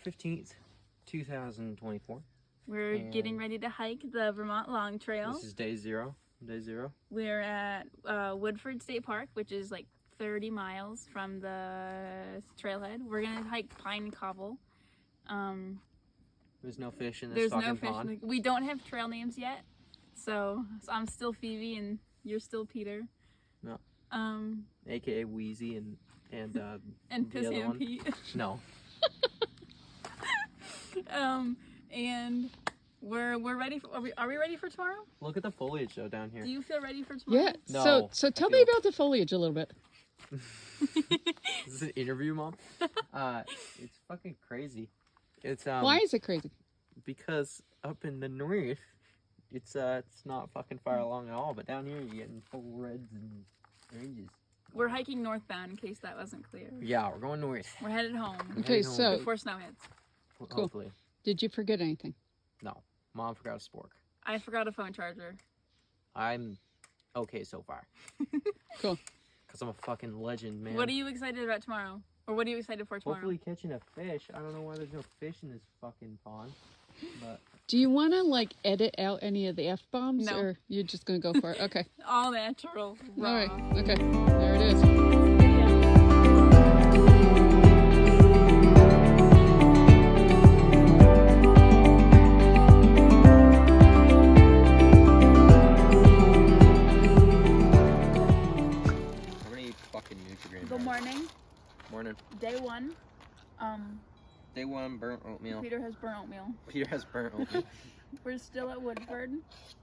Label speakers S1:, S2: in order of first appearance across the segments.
S1: 15th, 2024.
S2: We're getting ready to hike the Vermont Long Trail.
S1: This is day zero. Day zero.
S2: We're at Woodford State Park, which is like 30 miles from the trailhead. We're gonna hike Pine Cobble.
S1: There's no fish in this fucking pond.
S2: We don't have trail names yet, so I'm still Phoebe and you're still Peter.
S1: No. AKA Wheezy and
S2: and
S1: the other one.
S2: Pete.
S1: No.
S2: And we're ready for. Are we ready for tomorrow?
S1: Look at the foliage though down here.
S2: Do you feel ready for tomorrow?
S3: Yeah.
S1: No,
S3: so tell me about the foliage a little bit.
S1: Is this an interview, Mom? It's fucking crazy. It's
S3: Why is it crazy?
S1: Because up in the north, it's not fucking far along at all. But down here, you're getting full reds and oranges.
S2: We're hiking northbound, in case that wasn't clear.
S1: Yeah, we're going north.
S2: We're headed home.
S3: Okay, so
S2: before snow hits.
S3: Cool.
S1: Hopefully.
S3: Did you forget anything?
S1: No, Mom forgot a spork.
S2: I forgot a phone charger.
S1: I'm okay so far.
S3: Cool.
S1: Because I'm a fucking legend, man.
S2: What are you excited about tomorrow? Or what are you excited for tomorrow?
S1: Hopefully catching a fish. I don't know why there's no fish in this fucking pond. But
S3: Do you want to like edit out any of the F-bombs?
S2: No.
S3: Or you're just going to go for it? Okay.
S2: All natural. Raw.
S3: All right. Okay. There it is.
S1: I'm gonna eat fucking Nutri-Grain.
S2: Good morning.
S1: Morning.
S2: Day one.
S1: Day one, burnt oatmeal.
S2: Peter has burnt oatmeal.
S1: Peter has burnt oatmeal.
S2: We're still at Woodford.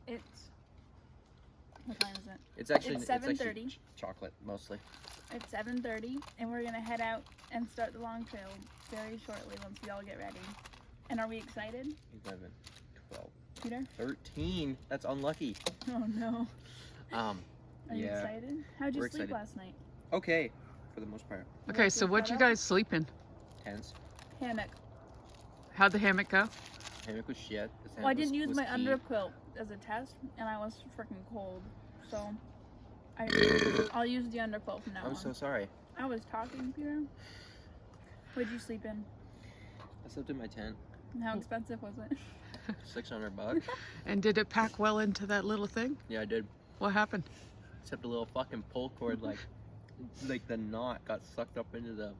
S2: It's what time is it?
S1: It's actually
S2: It's 7:30.
S1: Chocolate mostly.
S2: It's 7:30, and we're gonna head out and start the long trail very shortly once we all get ready. And are we excited,
S1: 11, 12,
S2: Peter?
S1: 13. That's unlucky.
S2: Oh no.
S1: Um.
S2: Are you
S1: Yeah.
S2: excited? How'd you
S1: We're
S2: sleep
S1: excited.
S2: last night?
S1: Okay, for the most part.
S3: Okay, so what'd you guys sleep in?
S1: Tense.
S2: Hammock.
S3: How'd the hammock go?
S1: Hammock was shit. This
S2: Well, I
S1: hammock
S2: didn't use
S1: was
S2: my
S1: key.
S2: underquilt as a test, and I was freaking cold. So I'll use the underquilt from now
S1: I'm
S2: on.
S1: so sorry.
S2: I was talking, Peter. Where'd you sleep in?
S1: I slept in my tent.
S2: And how expensive was it?
S1: $600.
S3: And did it pack well into that little thing?
S1: Yeah, I did.
S3: What happened?
S1: Except a little fucking pull cord, like the knot got sucked up into the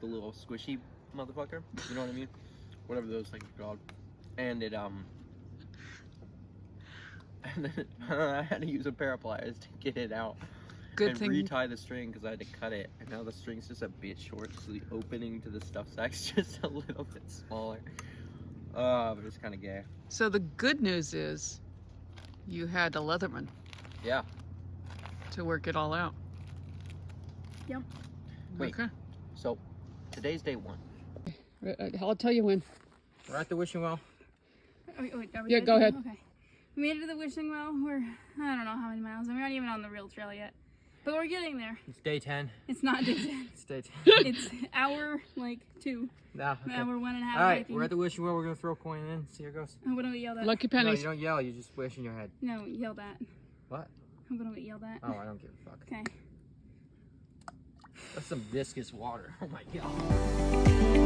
S1: little squishy motherfucker. You know what I mean? Whatever those things are called. And it and then I had to use a pair of pliers to get it out.
S3: Good
S1: and
S3: thing.
S1: retie the string because I had to cut it. And now the string's just a bit short, so the opening to the stuff sack's just a little bit smaller. But it's kind of gay.
S3: So the good news is you had a Leatherman
S1: Yeah.
S3: to work it all out.
S2: Yep.
S1: Wait.
S3: Okay.
S1: So today's day one.
S3: I'll tell you when.
S1: We're at the wishing well.
S2: Are we
S3: Yeah,
S2: good?
S3: go ahead.
S2: Okay. We made it to the wishing well. We're, I don't know how many miles, and we're not even on the real trail yet. But we're getting there.
S1: It's day 10.
S2: It's not day 10.
S1: It's day 10.
S2: It's hour, 2.
S1: Nah, okay.
S2: Hour 1.5.
S1: All right,
S2: hiking.
S1: we're at the wishing well. We're gonna throw a coin in. See how it goes.
S2: I'm gonna get yelled at.
S3: Lucky
S1: No,
S3: pennies.
S1: you don't yell. You just wish in your head.
S2: No, yelled at.
S1: What?
S2: I'm gonna get yelled at.
S1: Oh, I don't give a fuck.
S2: Okay.
S1: That's some viscous water. Oh my god.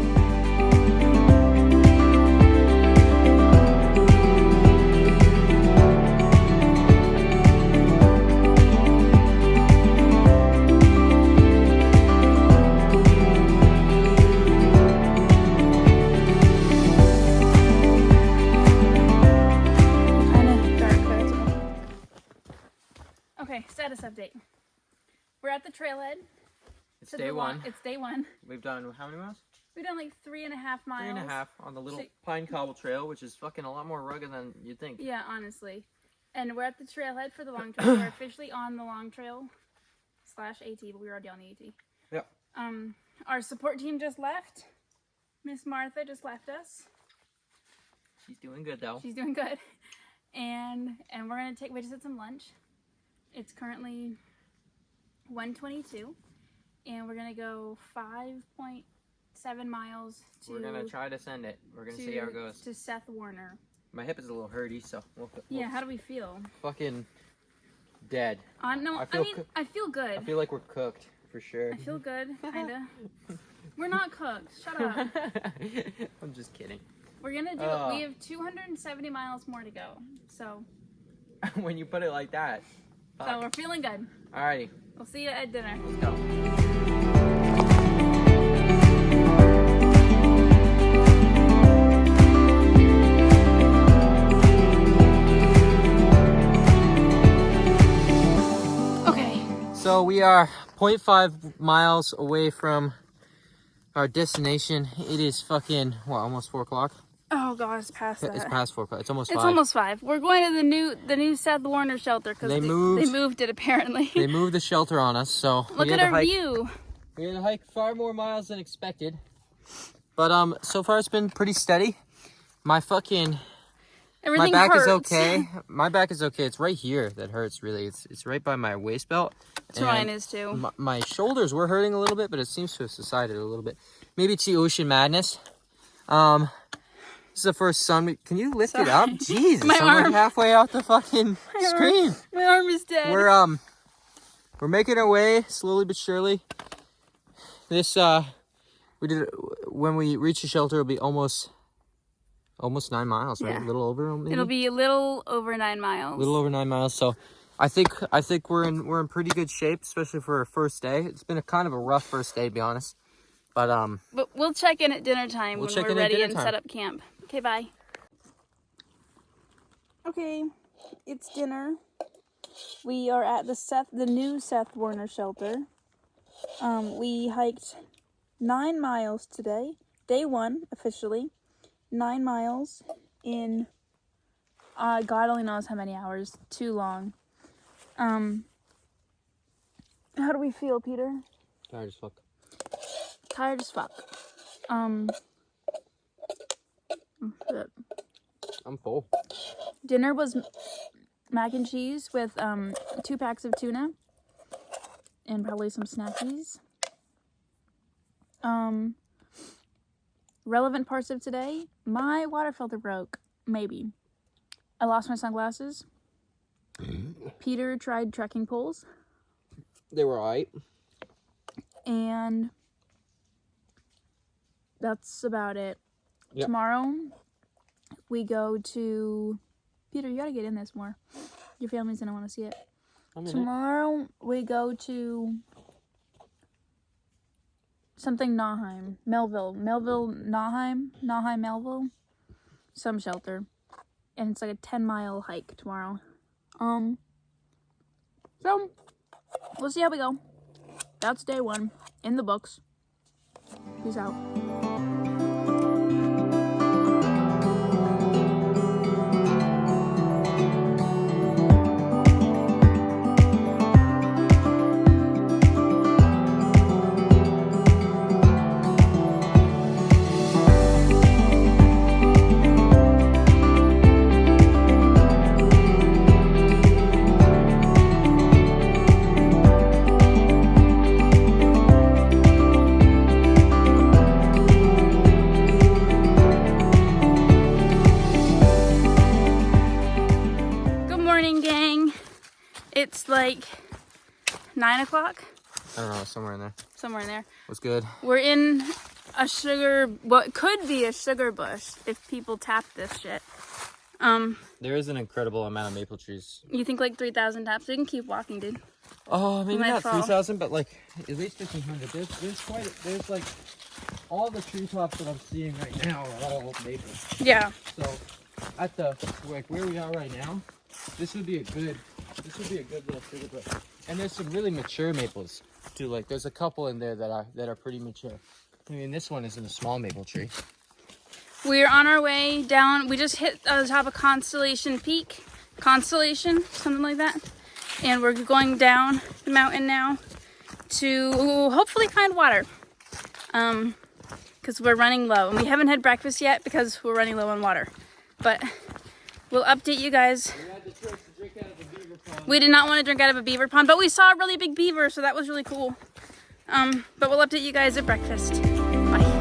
S2: Kinda dark, but it's okay. Okay, status update. We're at the trailhead.
S1: It's
S2: to
S1: day
S2: the
S1: one.
S2: It's day one.
S1: We've done how many miles?
S2: We've done like 3.5 miles.
S1: 3.5 on the little
S2: Six-
S1: pine cobble trail, which is fucking a lot more rugged than you'd think.
S2: Yeah, honestly. And we're at the trailhead for the long trail. We're officially on the long trail / AT, but we were already on the AT.
S1: Yeah.
S2: Our support team just left. Miss Martha just left us.
S1: She's doing good though.
S2: She's doing good. And we just had some lunch. It's currently 1:22, and we're gonna go 5.7 miles to.
S1: We're gonna try to send it. We're gonna see how it goes.
S2: To Seth Warner.
S1: My hip is a little hurty, so we'll
S2: Yeah, how do we feel?
S1: fucking dead.
S2: No,
S1: I
S2: I
S1: feel
S2: mean, I feel good.
S1: I feel like we're cooked for sure.
S2: I feel good, kinda. We're not cooked. Shut up.
S1: I'm just kidding.
S2: We're gonna do it. We have 270 miles more to go. So
S1: When you put it like that.
S2: so we're feeling good.
S1: Alrighty,
S2: We'll see you at dinner.
S1: let's go.
S2: Okay.
S1: So we are 0.5 miles away from our destination. It is fucking, what, almost 4 o'clock?
S2: Oh god, it's past that.
S1: It's past 4 o'clock. It's almost 5.
S2: It's almost 5. We're going to the new Seth Warner shelter because
S1: They
S2: they
S1: moved.
S2: moved it apparently.
S1: They moved the shelter on us, so
S2: Look at our view.
S1: We had to hike far more miles than expected. But so far it's been pretty steady. My fucking
S2: Everything
S1: my back
S2: hurts.
S1: is okay. My back is okay. It's right here that hurts really. It's right by my waist belt.
S2: That's where mine is too.
S1: My shoulders were hurting a little bit, but it seems to have subsided a little bit. Maybe it's the ocean madness. This is the first sun. Can you lift it up? Jesus,
S2: My
S1: I'm
S2: arm.
S1: like halfway out the fucking screen.
S2: My arm is dead.
S1: We're making our way slowly but surely. This we did when we reach the shelter. It'll be almost 9 miles, right?
S2: Yeah.
S1: A little over. Maybe?
S2: It'll be a little over 9 miles.
S1: A little over 9 miles. So I think we're in pretty good shape, especially for our first day. It's been a kind of a rough first day, to be honest. But
S2: But we'll check in at dinner time
S1: We'll
S2: when
S1: check
S2: we're
S1: in at
S2: ready
S1: dinner
S2: and
S1: time.
S2: set up camp. Okay, bye. Okay, it's dinner. We are at the new Seth Warner shelter. We hiked 9 miles today. Day 1 officially. 9 miles in God only knows how many hours. Too long. How do we feel, Peter?
S1: tired as fuck.
S2: Tired as fuck. Shit.
S1: I'm full.
S2: Dinner was mac and cheese with 2 packs of tuna and probably some snackies. Relevant parts of today: my water filter broke. Maybe. I lost my sunglasses. Peter tried trekking poles.
S1: They were alright.
S2: And that's about it.
S1: Yep.
S2: Tomorrow, we go to... Peter, you gotta get in this more. Your family's gonna want to see it. Tomorrow, we go to something Nauheim. Melville, Nauheim, Melville. Some shelter. And it's like a 10-mile hike tomorrow. So, we'll see how we go. That's day 1 in the books. Peace out. It's like 9 o'clock,
S1: I don't know, somewhere in there.
S2: somewhere in there.
S1: What's good?
S2: We're in what could be a sugar bush if people tap this shit.
S1: There is an incredible amount of maple trees.
S2: You think like 3,000 taps? We can keep walking, dude.
S1: Oh, maybe
S2: might
S1: not
S2: fall.
S1: 3,000, but like at least 1,500. There's like all the treetops that I'm seeing right now are all maple.
S2: Yeah.
S1: So at the like where we are right now, this would be a good little sugar bush. And there's some really mature maples too. Like there's a couple in there that are pretty mature. I mean, this one isn't a small maple tree.
S2: We're on our way down. We just hit the top of Constellation Peak. Constellation, something like that. And we're going down the mountain now to hopefully find water. Because we're running low. And we haven't had breakfast yet because we're running low on water. But we'll update you guys.
S1: We had the choice to drink out of a beaver pond.
S2: We did not want to drink out of a beaver pond, but we saw a really big beaver, so that was really cool. But we'll update you guys at breakfast. Bye.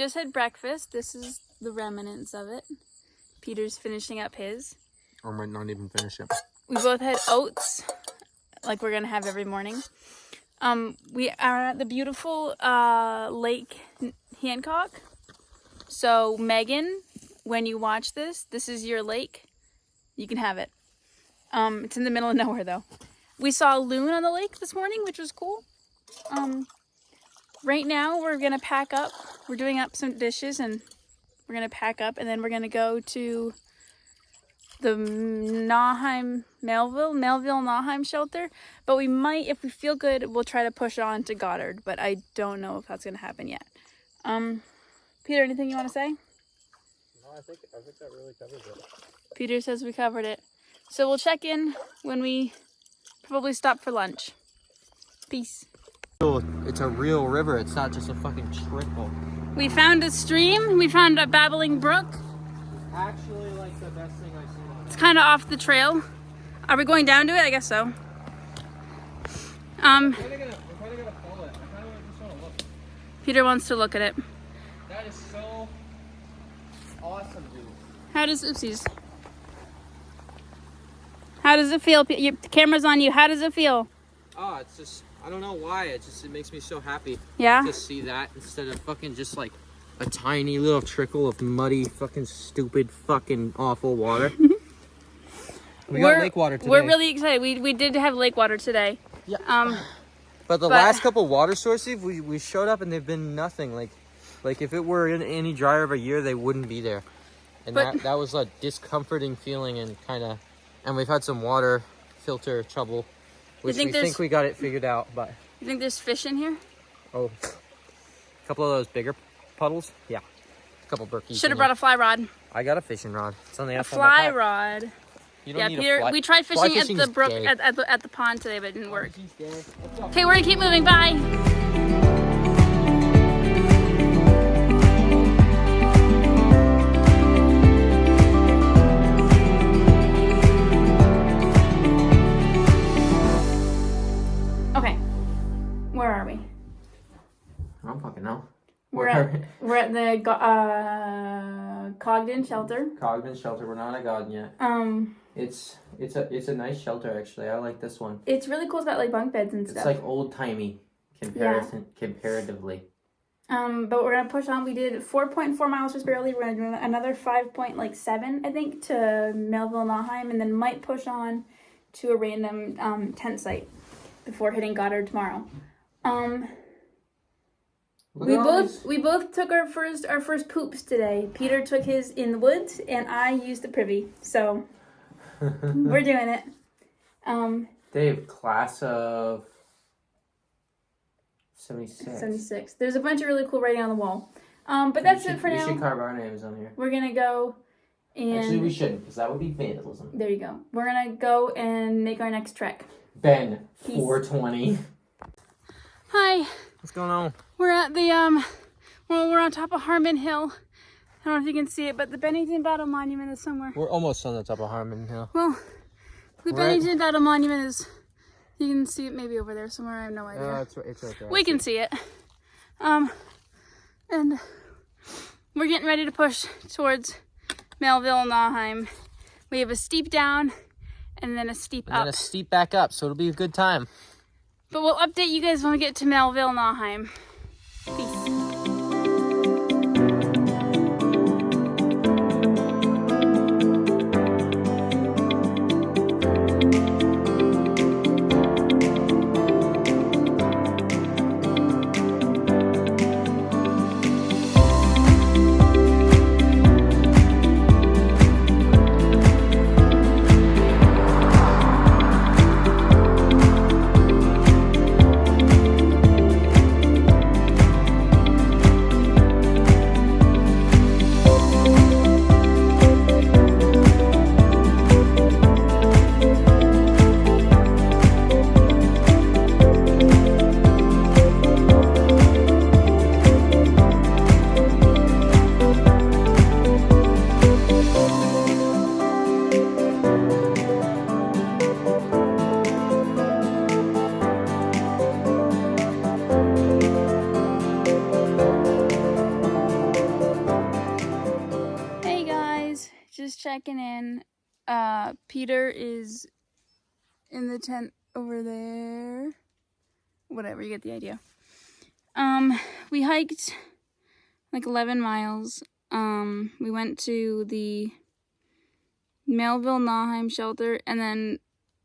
S2: just had breakfast. This is the remnants of it. Peter's finishing up his.
S1: Or might not even finish it.
S2: We both had oats, like we're gonna have every morning. We are at the beautiful Lake Hancock. So Megan, when you watch this, this is your lake. You can have it. It's in the middle of nowhere though. We saw a loon on the lake this morning, which was cool. Right now we're gonna pack up. We're doing up some dishes and we're gonna pack up, and then we're gonna go to the Melville Nauheim shelter. But we might, if we feel good, we'll try to push on to Goddard. But I don't know if that's gonna happen yet. Peter, anything you want to say?
S1: No, I think that really covers it.
S2: Peter says we covered it. So we'll check in when we probably stop for lunch. Peace.
S1: It's a real river. It's not just a fucking trickle.
S2: We found a stream. We found a babbling brook.
S1: Actually, like the best thing I've seen.
S2: It's kind of off the trail. Are we going down to it? I guess so.
S1: We're probably gonna follow it. I kind of just want to look.
S2: Peter wants to look at it.
S1: That is so awesome, dude.
S2: How does oopsies? How does it feel? Your camera's on you. How does it feel?
S1: Oh, it's just, I don't know why. It makes me so happy
S2: Yeah.
S1: to see that instead of fucking just like a tiny little trickle of muddy, fucking stupid, fucking awful water. We got lake water today.
S2: We're really excited. We did have lake water today.
S1: Yeah. But the last couple water sources, we showed up and they've been nothing. Like if it were in any drier of a year, they wouldn't be there. And that was a discomforting feeling, and and we've had some water filter trouble, which we think we got it figured out. But
S2: you think there's fish in here?
S1: oh, a couple of those bigger puddles, yeah, a couple berkeys.
S2: Should have brought a fly rod.
S1: I got a fishing rod. It's on the
S2: A
S1: outside of my
S2: fly
S1: pack.
S2: rod.
S1: You don't
S2: Yeah,
S1: need
S2: Peter.
S1: a fly.
S2: We tried
S1: Fly
S2: fishing at the
S1: fishing's
S2: brook
S1: gay.
S2: at the pond today, but it didn't work.
S1: Fishing's gay.
S2: Okay, we're gonna keep moving. Bye. Okay, where are we?
S1: I don't fucking know.
S2: We're at the Cogden shelter.
S1: Cogden shelter. We're not at Godden yet. It's a nice shelter actually. I like this one.
S2: It's really cool. It's got like bunk beds and
S1: It's
S2: stuff.
S1: like old timey comparatively.
S2: But we're gonna push on. We did 4.4 miles just barely. We're gonna do another 5.7, I think, to Melville Nauheim, and then might push on to a random tent site before hitting Goddard tomorrow. We both took our first poops today. Peter took his in the woods, and I used the privy. So we're doing it.
S1: Dave, class of 76.
S2: 76. There's a bunch of really cool writing on the wall. But that's it for now.
S1: We should carve our names on here.
S2: We're gonna go and
S1: Actually, we shouldn't, because that would be vandalism.
S2: there you go. We're gonna go and make our next trek.
S1: Ben,
S2: Peace.
S1: 420.
S2: Hi.
S1: What's going on?
S2: We're at the we're on top of Harmon Hill. I don't know if you can see it, but the Bennington Battle Monument is somewhere.
S1: We're almost on the top of Harmon Hill.
S2: Well, the
S1: Right.
S2: Bennington Battle Monument is, you can see it maybe over there somewhere. I have no idea.
S1: It's right there.
S2: We can see it. And we're getting ready to push towards Melville Nauheim. We have a steep down and then a steep
S1: And
S2: up.
S1: then a steep back up, so it'll be a good time.
S2: But we'll update you guys when we get to Melville Nauheim. Peace. just checking in. Peter is in the tent over there. Whatever, you get the idea. We hiked like 11 miles. We went to the Melville Nauheim shelter, and then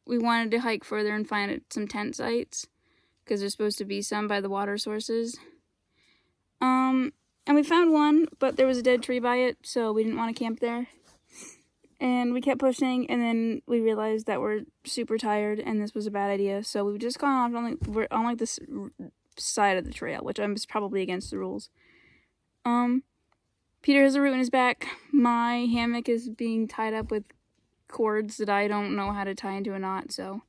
S2: we wanted to hike further and find some tent sites because there's supposed to be some by the water sources. And we found one, but there was a dead tree by it, so we didn't want to camp there. And we kept pushing, and then we realized that we're super tired, and this was a bad idea. So we've just gone off we're on like this side of the trail, which is probably against the rules. Peter has a root in his back. My hammock is being tied up with cords that I don't know how to tie into a knot, so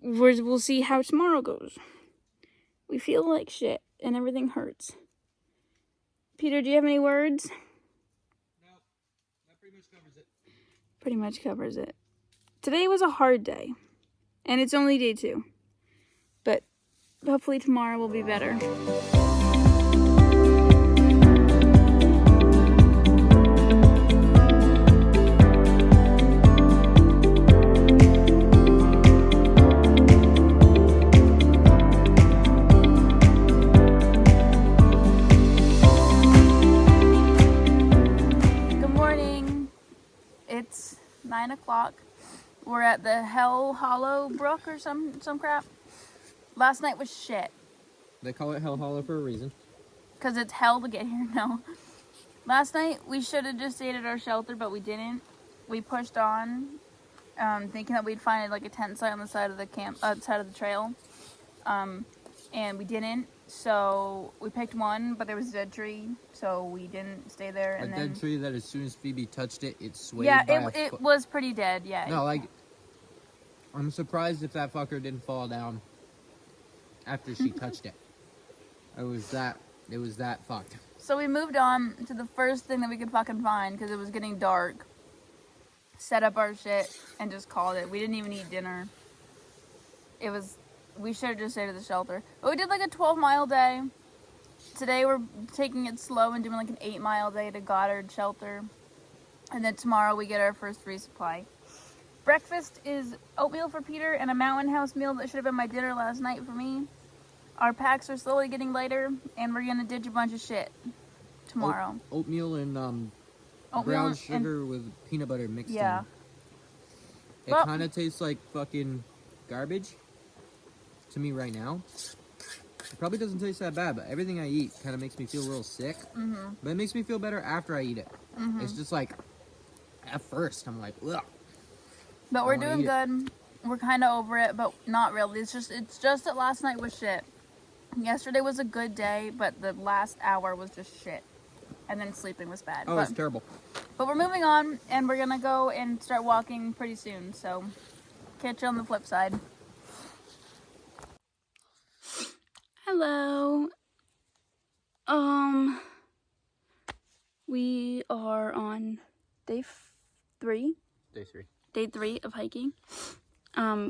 S2: we'll see how tomorrow goes. We feel like shit, and everything hurts. Peter, do you have any words?
S1: No, that pretty much covers it.
S2: Pretty much covers it. Today was a hard day, and it's only day 2. But hopefully tomorrow will be better. Good morning. It's 9 o'clock. We're at the Hell Hollow Brook or some crap. Last night was shit.
S1: They call it Hell Hollow for a reason.
S2: Because it's hell to get here, no. Last night, we should have just stayed at our shelter, but we didn't. We pushed on, thinking that we'd find like a tent site on the side of the side of the trail. And we didn't, so we picked one, but there was a dead tree, so we didn't stay there.
S1: A dead tree that as soon as Phoebe touched it, it swayed.
S2: Yeah,
S1: by
S2: it was pretty dead, yeah.
S1: No, like, I'm surprised if that fucker didn't fall down after she touched it. It was that fucked.
S2: So we moved on to the first thing that we could fucking find because it was getting dark. Set up our shit and just called it. We didn't even eat dinner. We should have just stayed at the shelter. But we did like a 12-mile day. Today we're taking it slow and doing like an 8-mile day to Goddard shelter. And then tomorrow we get our first resupply. Breakfast is oatmeal for Peter and a Mountain House meal that should have been my dinner last night for me. Our packs are slowly getting lighter, and we're gonna ditch a bunch of shit tomorrow.
S1: Oatmeal and
S2: Oatmeal
S1: brown sugar with peanut butter mixed
S2: Yeah.
S1: in. It
S2: Well-
S1: kind of tastes like fucking garbage to me right now. It probably doesn't taste that bad, but everything I eat kind of makes me feel real sick.
S2: Mm-hmm.
S1: But it makes me feel better after I eat it.
S2: Mm-hmm.
S1: It's just like, at first, I'm like, ugh.
S2: But we're
S1: I wanna
S2: doing
S1: eat
S2: good. We're kind of over it, but not really. It's just that last night was shit. Yesterday was a good day, but the last hour was just shit. And then sleeping was bad.
S1: Oh, it's terrible.
S2: But we're moving on, and we're gonna go and start walking pretty soon. So, catch you on the flip side. Hello. We are on day 3.
S1: Day 3.
S2: Day 3 of hiking.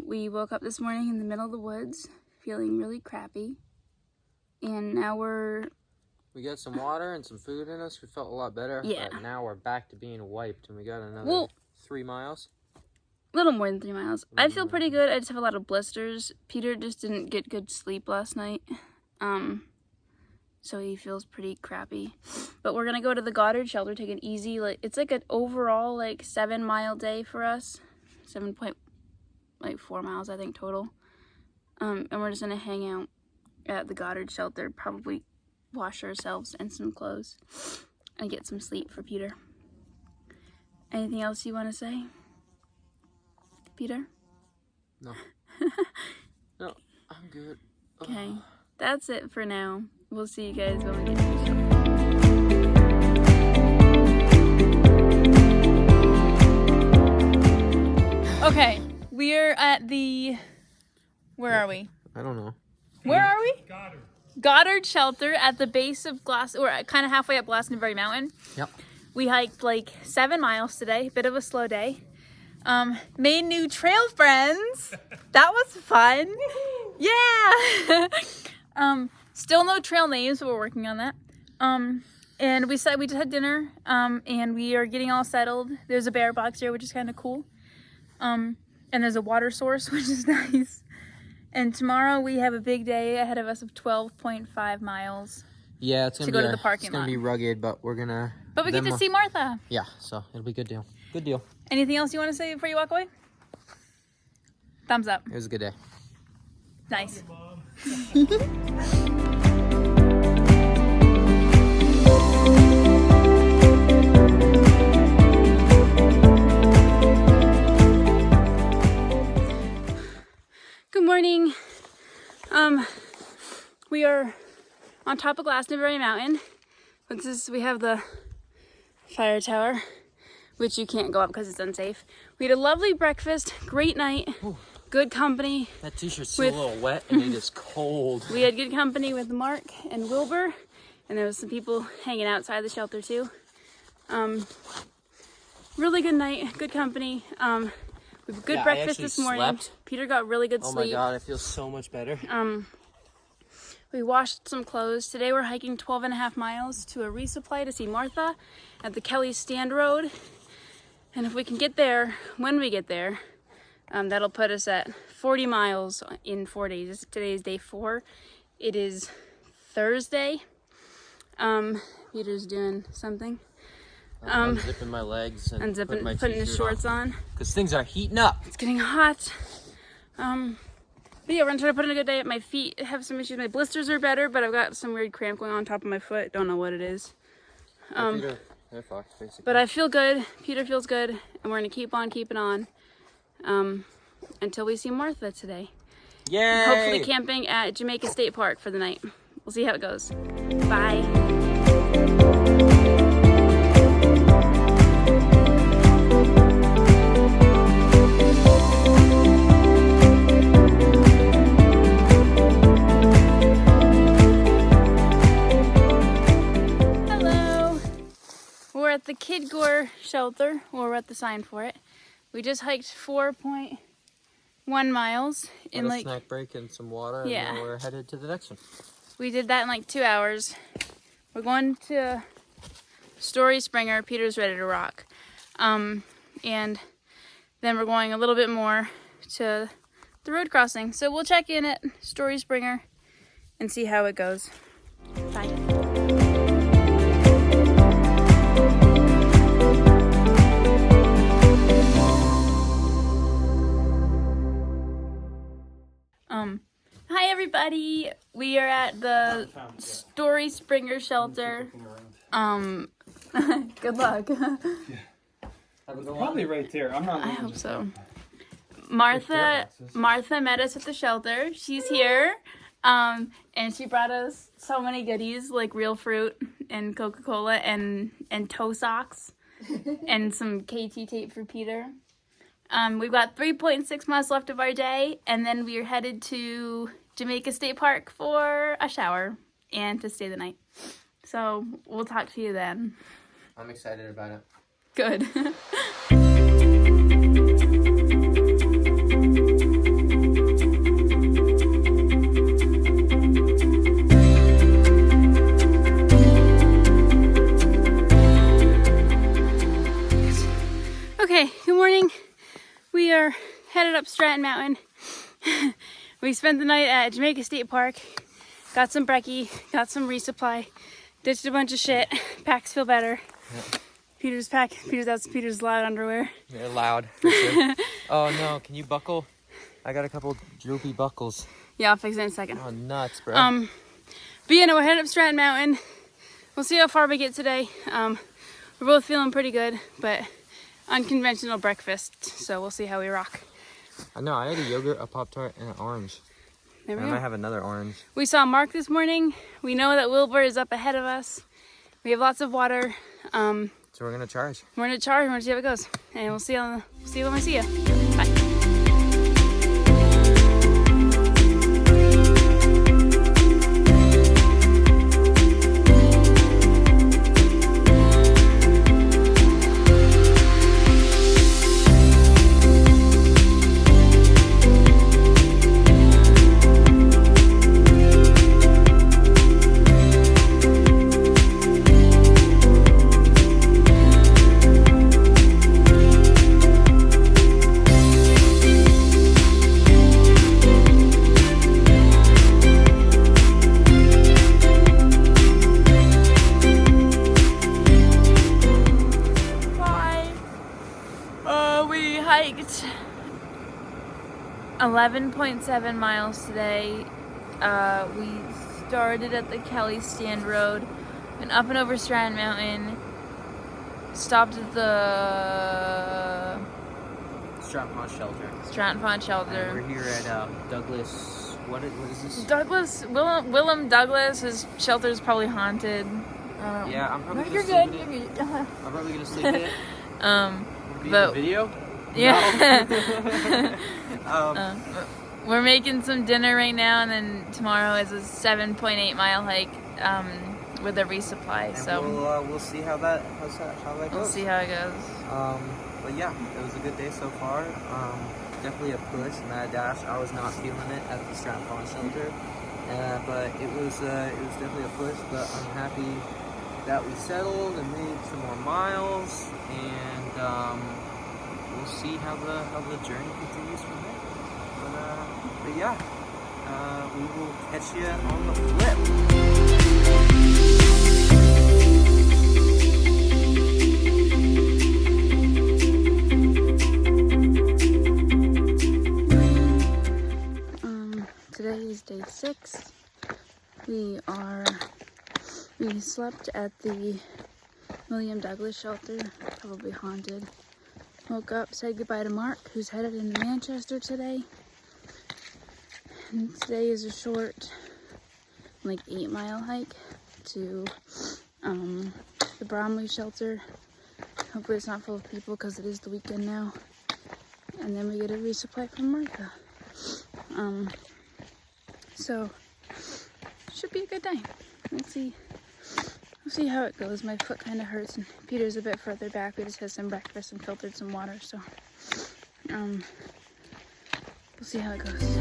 S2: We woke up this morning in the middle of the woods, feeling really crappy. And now
S4: We got some water and some food in us. We felt a lot better.
S2: Yeah.
S4: But now we're back to being wiped, and we got another 3 miles.
S2: a little more than 3 miles. I feel pretty good. I just have a lot of blisters. Peter just didn't get good sleep last night. So he feels pretty crappy. But we're gonna go to the Goddard shelter, take it easy. It's like an overall 7-mile day for us. 7.4 miles, I think, total. And we're just gonna hang out at the Goddard shelter, probably wash ourselves and some clothes, and get some sleep for Peter. Anything else you want to say, Peter?
S4: No. No, I'm good.
S2: Okay, that's it for now. We'll see you guys when we get to the shelter. Okay, we're at the... Where are we?
S4: I don't know.
S2: Where are we? Goddard shelter at the base of we're kind of halfway up Glastonbury Mountain.
S4: Yep.
S2: We hiked 7 miles today, bit of a slow day. Made new trail friends. That was fun. Yeah. Still no trail names, but we're working on that. and we just had dinner, and we are getting all settled. There's a bear box here, which is kind of cool. And there's a water source, which is nice. And tomorrow we have a big day ahead of us of 12.5 miles.
S4: Yeah, it's gonna
S2: to go to the parking
S4: It's gonna
S2: lot.
S4: be rugged, but we're gonna.
S2: But we get to see Martha.
S4: Yeah, so it'll be a good deal. Good deal.
S2: Anything else you want to say before you walk away? Thumbs up.
S4: It was a good day.
S2: Nice. Good morning. We are on top of Glastonbury Mountain. We have the fire tower, which you can't go up because it's unsafe. We had a lovely breakfast, great night, good company.
S4: That t-shirt's still a little wet and it is cold.
S2: We had good company with Mark and Wilbur, and there was some people hanging outside the shelter too. Really good night, good company. We have good
S4: Yeah, I
S2: breakfast
S4: actually
S2: this morning.
S4: slept.
S2: Peter got really good
S4: Oh
S2: sleep.
S4: my god, I feel so much better.
S2: We washed some clothes. Today we're hiking 12.5 miles to a resupply to see Martha at the Kelly Stand Road. And if we can get there, when we get there, that'll put us at 40 miles in 4 days. Today is day 4. It is Thursday. Peter's doing something.
S4: I'm zipping my legs and
S2: Putting his shorts on.
S4: Because things are heating up.
S2: It's getting hot. But yeah, we're gonna try to put in a good day. My feet have some issues. My blisters are better, but I've got some weird cramp going on top of my foot. Don't know what it is.
S4: They're fucked, basically.
S2: But I feel good. Peter feels good, and we're gonna keep on keeping on until we see Martha today.
S4: Yay!
S2: Hopefully camping at Jamaica State Park for the night. We'll see how it goes. Bye. We're at the Kid Gore shelter, or we're at the sign for it. We just hiked 4.1 miles in
S4: Got a snack break and some water,
S2: Yeah.
S4: and then we're headed to the next one.
S2: we did that in like 2 hours. We're going to Story Springer. Peter's ready to rock. And then we're going a little bit more to the road crossing. So we'll check in at Story Springer and see how it goes. Bye. Hi everybody. We are at the Story Springer shelter. Good luck.
S5: Probably right there. I'm not.
S2: I hope so. Martha met us at the shelter. She's here. And she brought us so many goodies like real fruit and Coca-Cola and toe socks and some KT tape for Peter. We've got 3.6 miles left of our day, and then we are headed to Jamaica State Park for a shower and to stay the night. So we'll talk to you then.
S4: I'm excited about it.
S2: Good. Okay, good morning. We are headed up Stratton Mountain. We spent the night at Jamaica State Park, got some brekkie, got some resupply, ditched a bunch of shit. Packs feel better.
S4: Yeah.
S2: Peter's loud underwear.
S4: They're loud, for sure. Oh no, can you buckle? I got a couple droopy buckles.
S2: Yeah, I'll fix it in a second.
S4: Oh, nuts, bro.
S2: But yeah, no, we're headed up Stratton Mountain. We'll see how far we get today. We're both feeling pretty good, but unconventional breakfast, so we'll see how we rock.
S4: I know, I had a yogurt, a Pop-Tart, and an orange.
S2: There we
S4: I
S2: go.
S4: might have another orange.
S2: We saw Mark this morning. We know that Wilbur is up ahead of us. We have lots of water.
S4: So we're gonna charge.
S2: We're gonna charge. We're gonna see how it goes, and we'll see you when we see you. Bye. walked 11.7 miles today. We started at the Kelly Stand Road, went up and over Strand Mountain, stopped at the
S4: Stratton Pond Shelter.
S2: Stratton Pond Shelter.
S4: And we're here at Douglas. What is this?
S2: Douglas, Willem Douglas, his shelter is probably haunted.
S4: Yeah, I'm probably
S2: No,
S4: gonna
S2: you're
S4: sleep
S2: good.
S4: in it.
S2: You're good.
S4: I'm probably gonna sleep in it. Be in
S2: But-
S4: the video?
S2: Yeah.
S4: No.
S2: We're making some dinner right now, and then tomorrow is a 7.8 mile hike with a resupply.
S4: And
S2: So
S4: we'll see how that goes.
S2: we'll see how it goes.
S4: But yeah, it was a good day so far. Definitely a push, mad dash. I was not feeling it at the Stratton Pond Shelter, but it was definitely a push. But I'm happy that we settled and made some more miles, and we'll see how the journey continues from there. But yeah, we will catch you on the flip.
S2: Today is day 6. We slept at the William Douglas shelter, probably haunted. Woke up, said goodbye to Mark, who's headed into Manchester today. And today is a short, like 8-mile hike to the Bromley shelter. Hopefully it's not full of people because it is the weekend now. And then we get a resupply from Martha. So should be a good day. We'll see how it goes. My foot kind of hurts, and Peter's a bit further back. We just had some breakfast and filtered some water, so we'll see how it goes.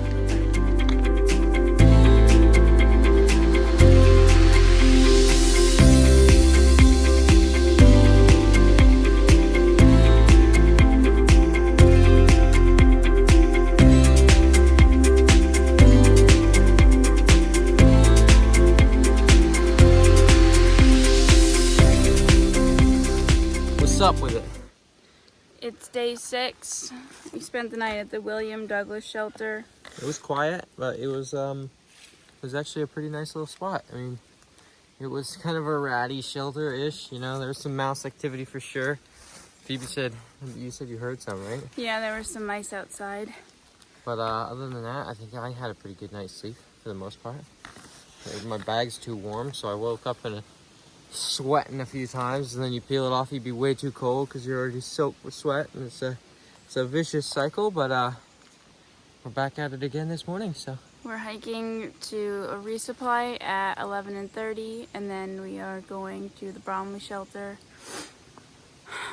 S4: What's up with it?
S2: It's day 6. We spent the night at the William Douglas shelter.
S4: It was quiet, but it was actually a pretty nice little spot. I mean, it was kind of a ratty shelter-ish, you know. There was some mouse activity for sure. Phoebe said you heard some, right?
S2: Yeah, there were some mice outside.
S4: But other than that, I think I had a pretty good night's sleep for the most part. My bag's too warm, so I woke up and sweating a few times, and then you peel it off, you'd be way too cold because you're already soaked with sweat, and it's a vicious cycle. But we're back at it again this morning, so.
S2: We're hiking to a resupply at 11:30, and then we are going to the Bromley shelter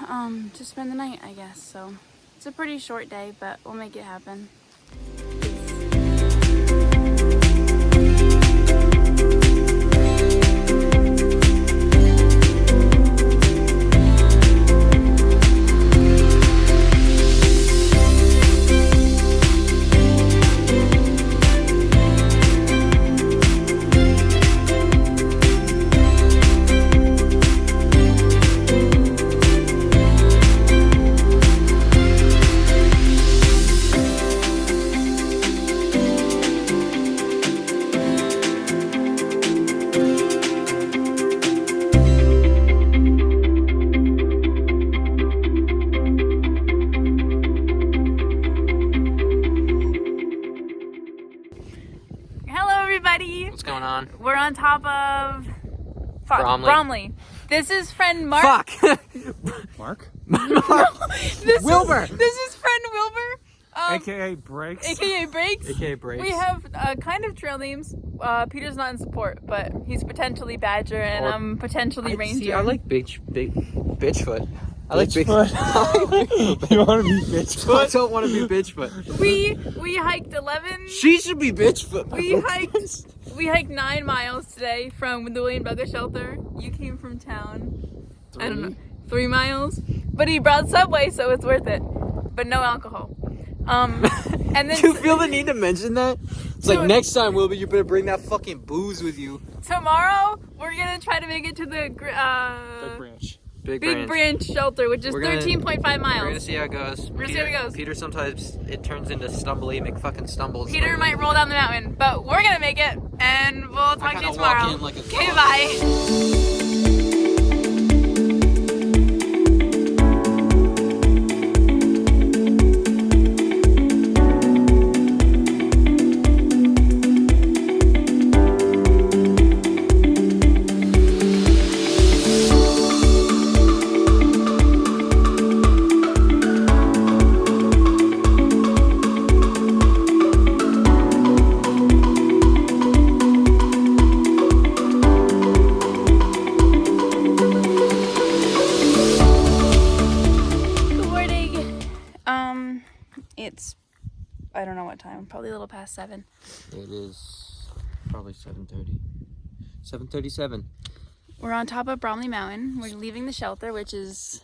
S2: to spend the night, I guess. So it's a pretty short day, but we'll make it happen.
S4: What's going on?
S2: We're on top of
S4: Bromley.
S2: This is friend Mark.
S4: Fuck!
S5: Mark?
S4: Wilbur!
S2: This is friend Wilbur.
S5: AKA Brakes.
S2: AKA Brakes.
S4: AKA Brakes.
S2: We have kind of trail names. Peter's not in support, but he's potentially Badger, and
S4: Or-
S2: I'm potentially Ranger.
S4: See, I like Bitchfoot. I like
S5: Bitchfoot. You want to be Bitchfoot?
S4: I don't want to be Bitchfoot.
S2: We hiked 11.
S4: She should be Bitchfoot.
S2: We hiked 9 miles today from the William Douglas shelter. You came from town. I don't know, 3 miles. But he brought Subway, so it's worth it. But no alcohol. And then
S4: Do you feel the need to mention that? It's like, next time, Wilbur, you better bring that fucking booze with you.
S2: tomorrow we're gonna try to make it to the
S5: Doug Branch.
S4: Big
S2: Big
S4: Branch.
S2: Branch Shelter, which is
S4: We're gonna-
S2: 13.5
S4: We're
S2: miles.
S4: gonna see how it goes.
S2: We're gonna see how it goes.
S4: Peter sometimes it turns into stumbly McFucking stumbles.
S2: Peter might roll down the mountain, but we're gonna make it, and we'll talk to you
S4: kinda walk
S2: tomorrow.
S4: in like a
S2: Okay,
S4: dog.
S2: bye. Good morning. It's, I don't know what time, probably a little past 7.
S4: It is probably 7:30. 7:37.
S2: We're on top of Bromley Mountain. We're leaving the shelter, which is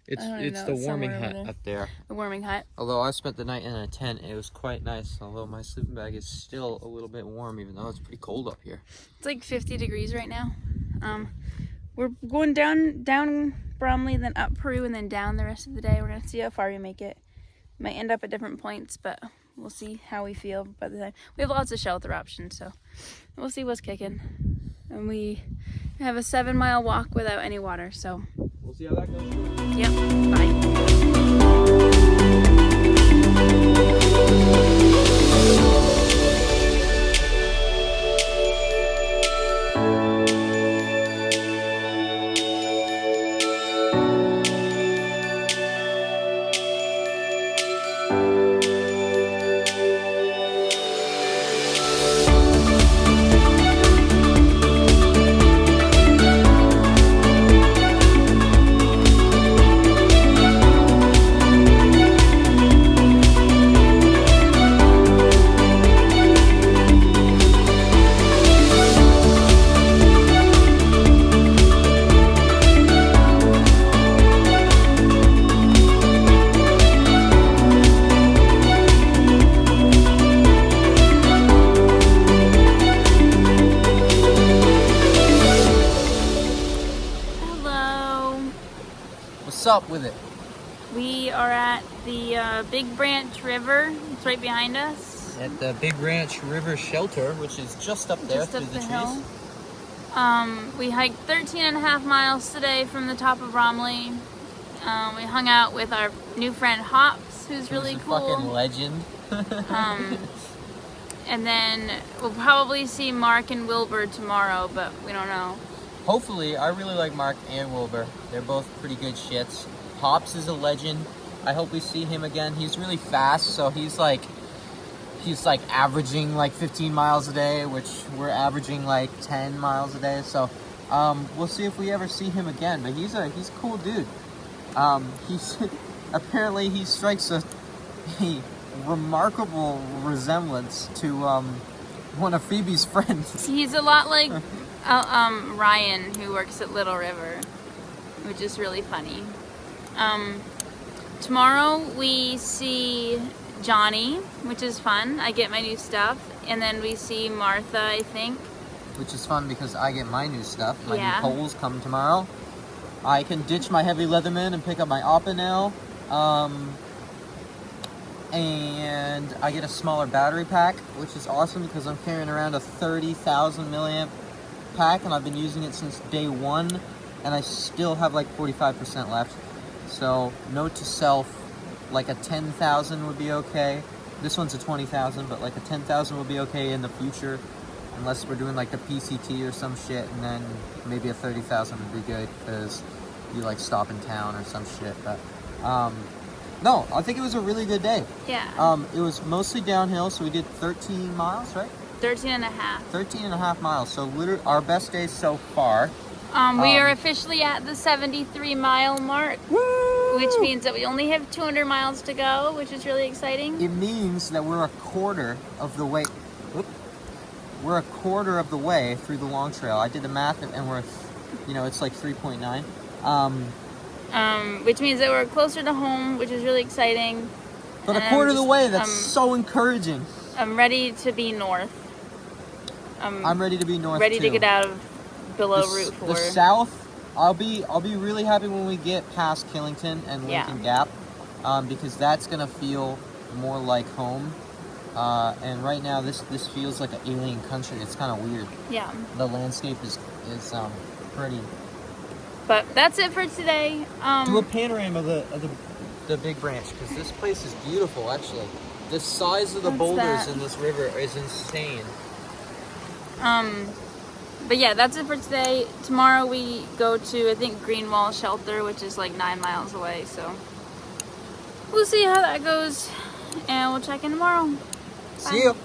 S4: It's
S2: I don't even know,
S4: the
S2: it's
S4: warming
S2: somewhere
S4: hut
S2: over there.
S4: up there.
S2: a warming hut.
S4: Although I spent the night in a tent, it was quite nice. Although my sleeping bag is still a little bit warm, even though it's pretty cold up here.
S2: It's like 50 degrees right now. We're going down Bromley, then up Peru, and then down the rest of the day. We're gonna see how far we make it. Might end up at different points, but we'll see how we feel by the time. We have lots of shelter options, so we'll see what's kicking. And we have a 7-mile walk without any water, so
S4: We'll see how that goes.
S2: yep, bye. Hello.
S4: What's up with it?
S2: We are at the Big Branch River. It's right behind us.
S4: At the Big Branch River Shelter, which is just up there
S2: Just
S4: through
S2: up
S4: the
S2: the
S4: trees.
S2: hill. We hiked 13.5 miles today from the top of Bromley. We hung out with our new friend Hops, who's really
S4: He's a
S2: cool.
S4: fucking legend.
S2: And then we'll probably see Mark and Wilbur tomorrow, but we don't know.
S4: Hopefully, I really like Mark and Wilbur. They're both pretty good shits. Hops is a legend. I hope we see him again. He's really fast, so he's like averaging like 15 miles a day, which we're averaging like 10 miles a day. So we'll see if we ever see him again. But he's a cool dude. He's apparently he strikes a remarkable resemblance to one of Phoebe's friends.
S2: He's a lot like Ryan, who works at Little River, which is really funny. Tomorrow we see Johnny, which is fun. I get my new stuff, and then we see Martha, I think.
S4: Which is fun because I get my new stuff. My
S2: Yeah.
S4: new poles come tomorrow. I can ditch my heavy Leatherman and pick up my Opinel. And I get a smaller battery pack, which is awesome because I'm carrying around a 30,000 milliamp pack, and I've been using it since day one, and I still have like 45% left. So note to self, like a 10,000 would be okay. This one's a 20,000, but like a 10,000 will be okay in the future, unless we're doing like the PCT or some shit, and then maybe a 30,000 would be good because you like stop in town or some shit. But no, I think it was a really good day.
S2: Yeah.
S4: It was mostly downhill, so we did 13 miles, right?
S2: 13 and a half.
S4: 13 and a half miles. So literally our best day so far.
S2: We are officially at the 73-mile mark, which means that we only have 200 miles to go, which is really exciting.
S4: It means that we're a quarter of the way. We're a quarter of the way through the long trail. I did the math, and we're, it's like 3.9.
S2: Which means that we're closer to home, which is really exciting.
S4: But a
S2: And
S4: quarter of the
S2: just,
S4: way, that's so encouraging.
S2: I'm ready to be north.
S4: I'm ready to be north
S2: Ready
S4: too.
S2: to get out of below
S4: the,
S2: Route 4.
S4: The south I'll be really happy when we get past Killington and
S2: Yeah.
S4: Lincoln Gap, because that's gonna feel more like home. And right now, this feels like an alien country. It's kind of weird.
S2: Yeah.
S4: The landscape is pretty.
S2: But that's it for today.
S4: Do a panorama of the Big Branch, because this place is beautiful. Actually, the size of the
S2: What's
S4: boulders
S2: that?
S4: in this river is insane.
S2: But yeah, that's it for today. Tomorrow we go to, I think, Greenwall Shelter, which is like 9 miles away. So we'll see how that goes, and we'll check in tomorrow.
S4: See you.